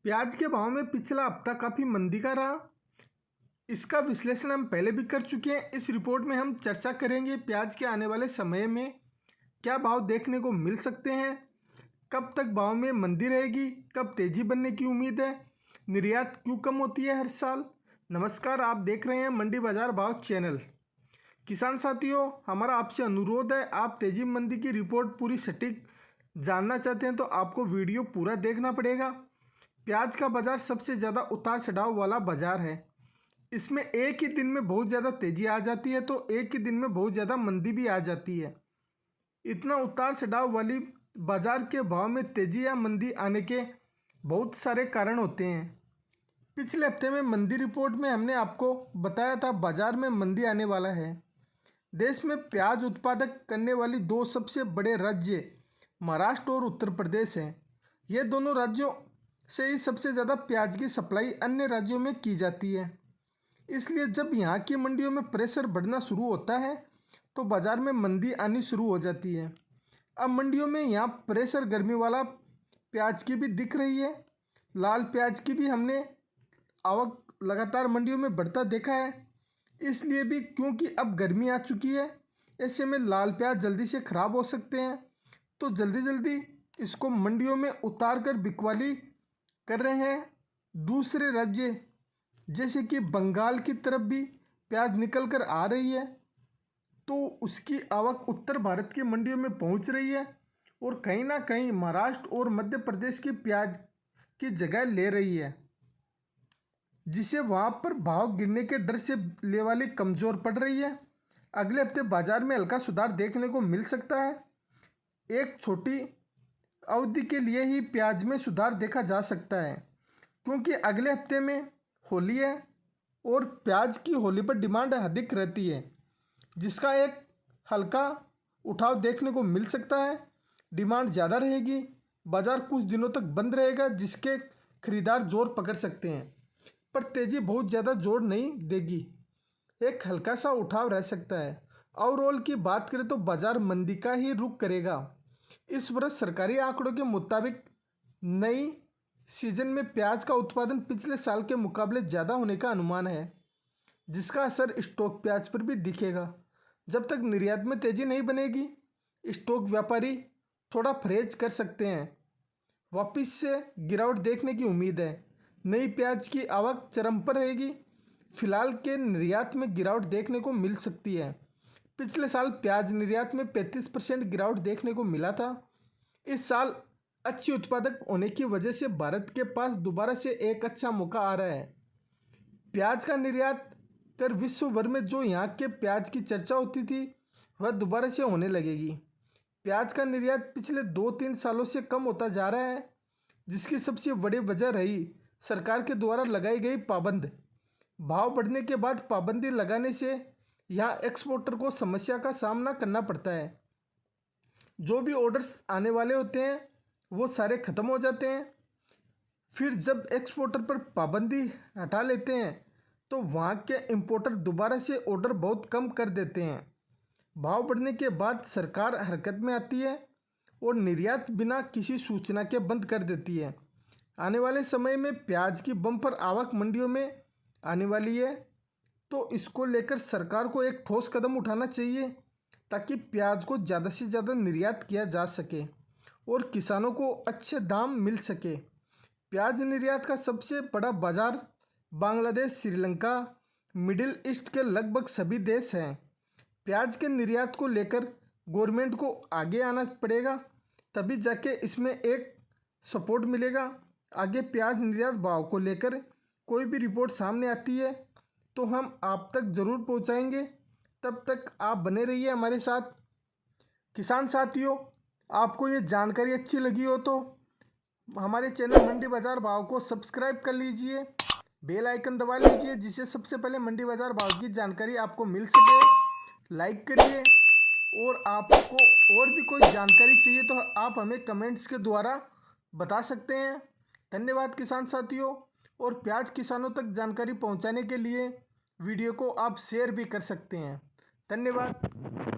प्याज के भाव में पिछला हफ्ता काफ़ी मंदी का रहा। इसका विश्लेषण हम पहले भी कर चुके हैं। इस रिपोर्ट में हम चर्चा करेंगे प्याज के आने वाले समय में क्या भाव देखने को मिल सकते हैं, कब तक भाव में मंदी रहेगी, कब तेज़ी बनने की उम्मीद है, निर्यात क्यों कम होती है हर साल। नमस्कार, आप देख रहे हैं मंडी बाजार भाव चैनल। किसान साथियों, हमारा आपसे अनुरोध है, आप तेज़ी मंदी की रिपोर्ट पूरी सटीक जानना चाहते हैं तो आपको वीडियो पूरा देखना पड़ेगा। प्याज का बाज़ार सबसे ज़्यादा उतार चढ़ाव वाला बाज़ार है। इसमें एक ही दिन में बहुत ज़्यादा तेज़ी आ जाती है तो एक ही दिन में बहुत ज़्यादा मंदी भी आ जाती है। इतना उतार चढ़ाव वाली बाज़ार के भाव में तेज़ी या मंदी आने के बहुत सारे कारण होते हैं। पिछले हफ्ते में मंदी रिपोर्ट में हमने आपको बताया था बाज़ार में मंदी आने वाला है। देश में प्याज उत्पादक करने वाली दो सबसे बड़े राज्य महाराष्ट्र और उत्तर प्रदेश हैं। ये दोनों राज्यों से ही सबसे ज़्यादा प्याज की सप्लाई अन्य राज्यों में की जाती है। इसलिए जब यहाँ की मंडियों में प्रेशर बढ़ना शुरू होता है तो बाज़ार में मंदी आनी शुरू हो जाती है। अब मंडियों में यहाँ प्रेशर गर्मी वाला प्याज की भी दिख रही है। लाल प्याज की भी हमने आवक लगातार मंडियों में बढ़ता देखा है। इसलिए भी क्योंकि अब गर्मी आ चुकी है, ऐसे में लाल प्याज जल्दी से ख़राब हो सकते हैं, तो जल्दी जल्दी इसको मंडियों में उतार कर बिकवाली कर रहे हैं। दूसरे राज्य जैसे कि बंगाल की तरफ भी प्याज निकल कर आ रही है, तो उसकी आवक उत्तर भारत की मंडियों में पहुंच रही है और कहीं ना कहीं महाराष्ट्र और मध्य प्रदेश की प्याज की जगह ले रही है, जिसे वहां पर भाव गिरने के डर से ले वाली कमज़ोर पड़ रही है। अगले हफ्ते बाजार में हल्का सुधार देखने को मिल सकता है। एक छोटी अवधि के लिए ही प्याज में सुधार देखा जा सकता है, क्योंकि अगले हफ्ते में होली है और प्याज की होली पर डिमांड अधिक रहती है, जिसका एक हल्का उठाव देखने को मिल सकता है। डिमांड ज़्यादा रहेगी, बाज़ार कुछ दिनों तक बंद रहेगा, जिसके खरीदार जोर पकड़ सकते हैं, पर तेज़ी बहुत ज़्यादा जोर नहीं देगी, एक हल्का सा उठाव रह सकता है। ओवरऑल की बात करें तो बाज़ार मंदी का ही रुख करेगा। इस वर्ष सरकारी आंकड़ों के मुताबिक नई सीजन में प्याज का उत्पादन पिछले साल के मुकाबले ज़्यादा होने का अनुमान है, जिसका असर स्टॉक प्याज पर भी दिखेगा। जब तक निर्यात में तेज़ी नहीं बनेगी, स्टॉक व्यापारी थोड़ा परहेज कर सकते हैं। वापस से गिरावट देखने की उम्मीद है। नई प्याज की आवक चरम पर रहेगी। फिलहाल के निर्यात में गिरावट देखने को मिल सकती है। पिछले साल प्याज निर्यात में 35% गिरावट देखने को मिला था। इस साल अच्छी उत्पादक होने की वजह से भारत के पास दोबारा से एक अच्छा मौका आ रहा है। प्याज का निर्यात कर विश्व भर में जो यहाँ के प्याज की चर्चा होती थी वह दोबारा से होने लगेगी। प्याज का निर्यात पिछले 2-3 सालों से कम होता जा रहा है, जिसकी सबसे बड़ी वजह रही सरकार के द्वारा लगाई गई पाबंद। भाव बढ़ने के बाद पाबंदी लगाने से यहाँ एक्सपोर्टर को समस्या का सामना करना पड़ता है। जो भी ऑर्डर्स आने वाले होते हैं वो सारे ख़त्म हो जाते हैं। फिर जब एक्सपोर्टर पर पाबंदी हटा लेते हैं तो वहाँ के इंपोर्टर दोबारा से ऑर्डर बहुत कम कर देते हैं। भाव बढ़ने के बाद सरकार हरकत में आती है और निर्यात बिना किसी सूचना के बंद कर देती है। आने वाले समय में प्याज की बम्पर आवक मंडियों में आने वाली है, तो इसको लेकर सरकार को एक ठोस कदम उठाना चाहिए ताकि प्याज को ज़्यादा से ज़्यादा निर्यात किया जा सके और किसानों को अच्छे दाम मिल सके। प्याज निर्यात का सबसे बड़ा बाज़ार बांग्लादेश, श्रीलंका, मिडिल ईस्ट के लगभग सभी देश हैं। प्याज के निर्यात को लेकर गवर्नमेंट को आगे आना पड़ेगा, तभी जाके इसमें एक सपोर्ट मिलेगा। आगे प्याज निर्यात भाव को लेकर कोई भी रिपोर्ट सामने आती है तो हम आप तक ज़रूर पहुंचाएंगे। तब तक आप बने रहिए हमारे साथ। किसान साथियों, आपको ये जानकारी अच्छी लगी हो तो हमारे चैनल मंडी बाज़ार भाव को सब्सक्राइब कर लीजिए, बेल आइकन दबा लीजिए, जिससे सबसे पहले मंडी बाज़ार भाव की जानकारी आपको मिल सके। लाइक करिए और आपको और भी कोई जानकारी चाहिए तो आप हमें कमेंट्स के द्वारा बता सकते हैं। धन्यवाद किसान साथियों। और प्याज किसानों तक जानकारी पहुंचाने के लिए वीडियो को आप शेयर भी कर सकते हैं। धन्यवाद।